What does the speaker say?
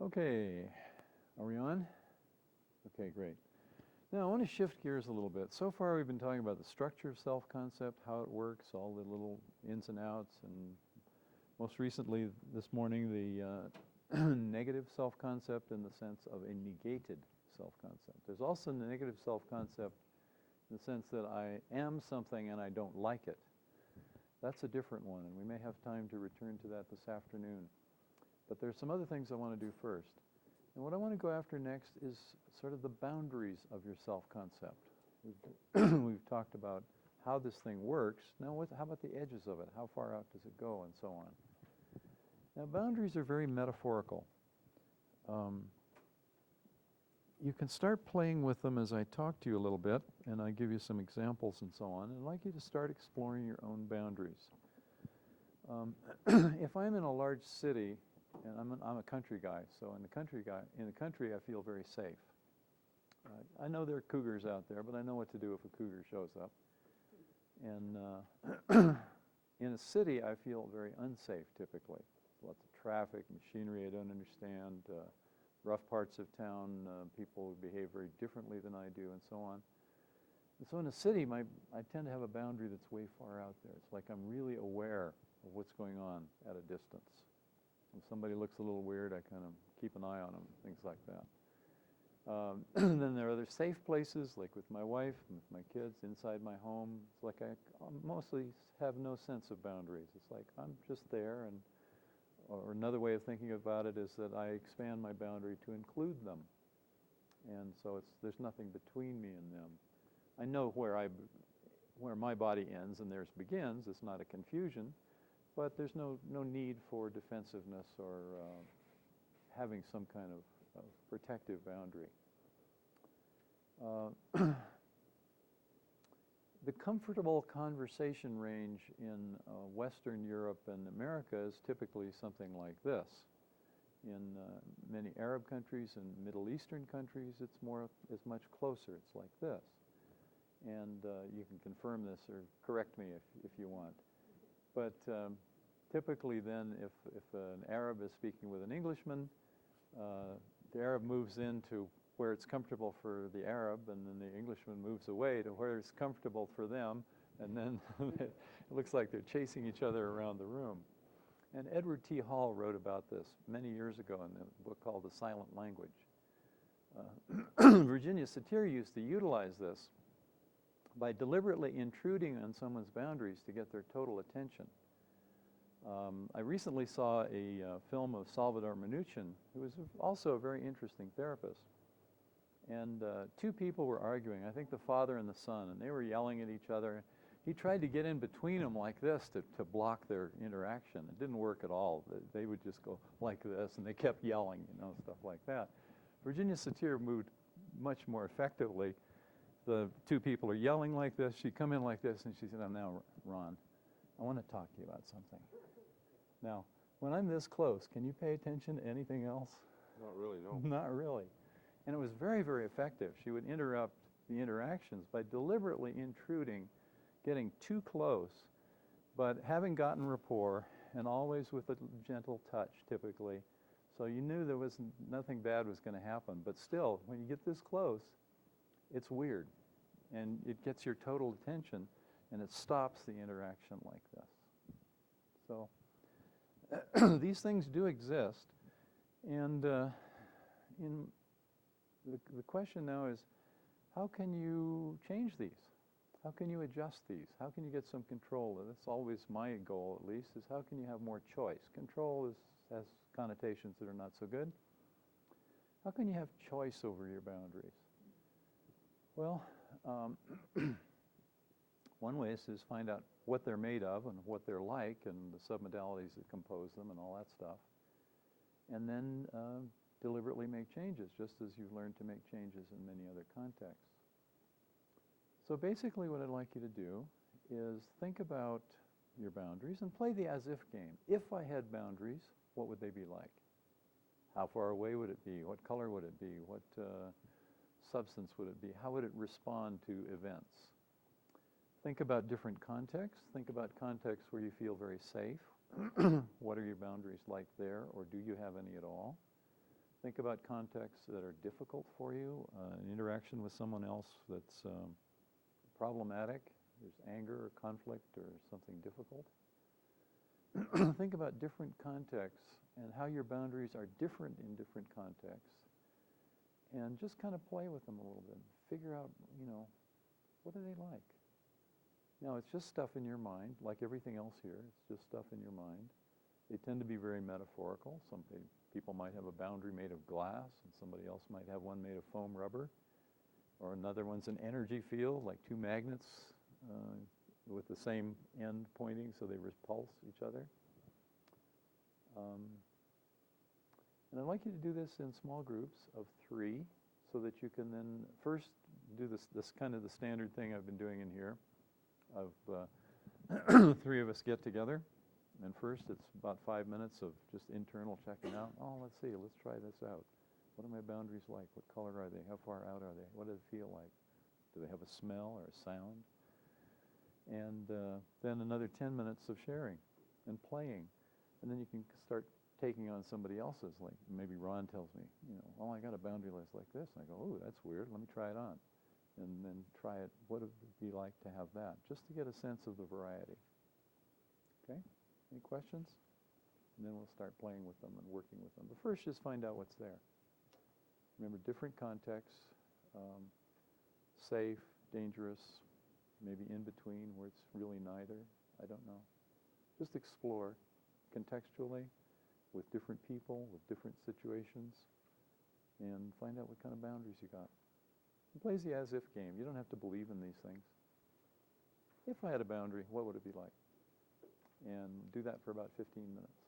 Okay, are we on? Okay, great. Now I want to shift gears a little bit. So far we've been talking about the structure of self-concept, how it works, all the little ins and outs, and most recently this morning the negative self-concept in the sense of a negated self-concept. There's also the negative self-concept in the sense that I am something and I don't like it. That's a different one, and we may have time to return to that this afternoon. But there's some other things I want to do first. And what I want to go after next is sort of the boundaries of your self-concept. We've talked about how this thing works. Now, how about the edges of it? How far out does it go, and so on? Now, boundaries are very metaphorical. You can start playing with them as I talk to you a little bit, and I give you some examples and so on. And I'd like you to start exploring your own boundaries. If I'm in a large city, and I'm a country guy, so in the country I feel very safe. I know there are cougars out there, but I know what to do if a cougar shows up. And in a city I feel very unsafe typically. Lots of traffic, machinery I don't understand, rough parts of town, people behave very differently than I do, and so on. And so in a city I tend to have a boundary that's way far out there. It's like I'm really aware of what's going on at a distance. If somebody looks a little weird, I kind of keep an eye on them, things like that. Then there are other safe places, like with my wife, and with my kids, inside my home. It's like I mostly have no sense of boundaries. It's like I'm just there, or another way of thinking about it is that I expand my boundary to include them. And so there's nothing between me and them. I know where my body ends and theirs begins. It's not a confusion. But there's no need for defensiveness or having some kind of protective boundary. The comfortable conversation range in Western Europe and America is typically something like this. In many Arab countries and Middle Eastern countries, it's much closer. It's like this. And you can confirm this or correct me if you want. But typically then, if an Arab is speaking with an Englishman, the Arab moves into where it's comfortable for the Arab, and then the Englishman moves away to where it's comfortable for them, and then it looks like they're chasing each other around the room. And Edward T. Hall wrote about this many years ago in a book called The Silent Language. Virginia Satir used to utilize this by deliberately intruding on someone's boundaries to get their total attention. I recently saw a film of Salvador Minuchin, who was also a very interesting therapist. And two people were arguing, I think the father and the son, and they were yelling at each other. He tried to get in between them like this to block their interaction. It didn't work at all. They would just go like this, and they kept yelling, stuff like that. Virginia Satir moved much more effectively. The two people are yelling like this. She'd come in like this, and she said, now, Ron, I want to talk to you about something. Now, when I'm this close, can you pay attention to anything else? Not really, no. Not really. And it was very, very effective. She would interrupt the interactions by deliberately intruding, getting too close, but having gotten rapport, and always with a gentle touch, typically. So you knew nothing bad was going to happen. But still, when you get this close, it's weird. And it gets your total attention, and it stops the interaction like this. So these things do exist. And the question now is, how can you change these? How can you adjust these? How can you get some control? That's always my goal, at least, is how can you have more choice? Control has connotations that are not so good. How can you have choice over your boundaries? Well, one way is to find out what they're made of and what they're like and the submodalities that compose them and all that stuff. And then deliberately make changes, just as you've learned to make changes in many other contexts. So basically what I'd like you to do is think about your boundaries and play the as-if game. If I had boundaries, what would they be like? How far away would it be? What color would it be? What substance would it be? How would it respond to events? Think about different contexts. Think about contexts where you feel very safe. What are your boundaries like there, or do you have any at all? Think about contexts that are difficult for you, an interaction with someone else that's problematic, there's anger or conflict or something difficult. Think about different contexts and how your boundaries are different in different contexts. And just kind of play with them a little bit. Figure out, what are they like? Now, it's just stuff in your mind, like everything else here. It's just stuff in your mind. They tend to be very metaphorical. Some people might have a boundary made of glass, and somebody else might have one made of foam rubber. Or another one's an energy field, like two magnets with the same end pointing, so they repulse each other. And I'd like you to do this in small groups of 3, so that you can then first do this kind of the standard thing I've been doing in here, of 3 of us get together. And first it's about 5 minutes of just internal checking out. Oh, let's see, let's try this out. What are my boundaries like? What color are they? How far out are they? What do they feel like? Do they have a smell or a sound? And then another 10 minutes of sharing and playing. And then you can start taking on somebody else's. Like maybe Ron tells me, oh, I got a boundary list like this. And I go, oh, that's weird. Let me try it on. And then try it. What would it be like to have that? Just to get a sense of the variety. Okay? Any questions? And then we'll start playing with them and working with them. But first, just find out what's there. Remember, different contexts, safe, dangerous, maybe in between where it's really neither. I don't know. Just explore contextually with different people, with different situations, and find out what kind of boundaries you got. It plays the as-if game. You don't have to believe in these things. If I had a boundary, what would it be like? And do that for about 15 minutes.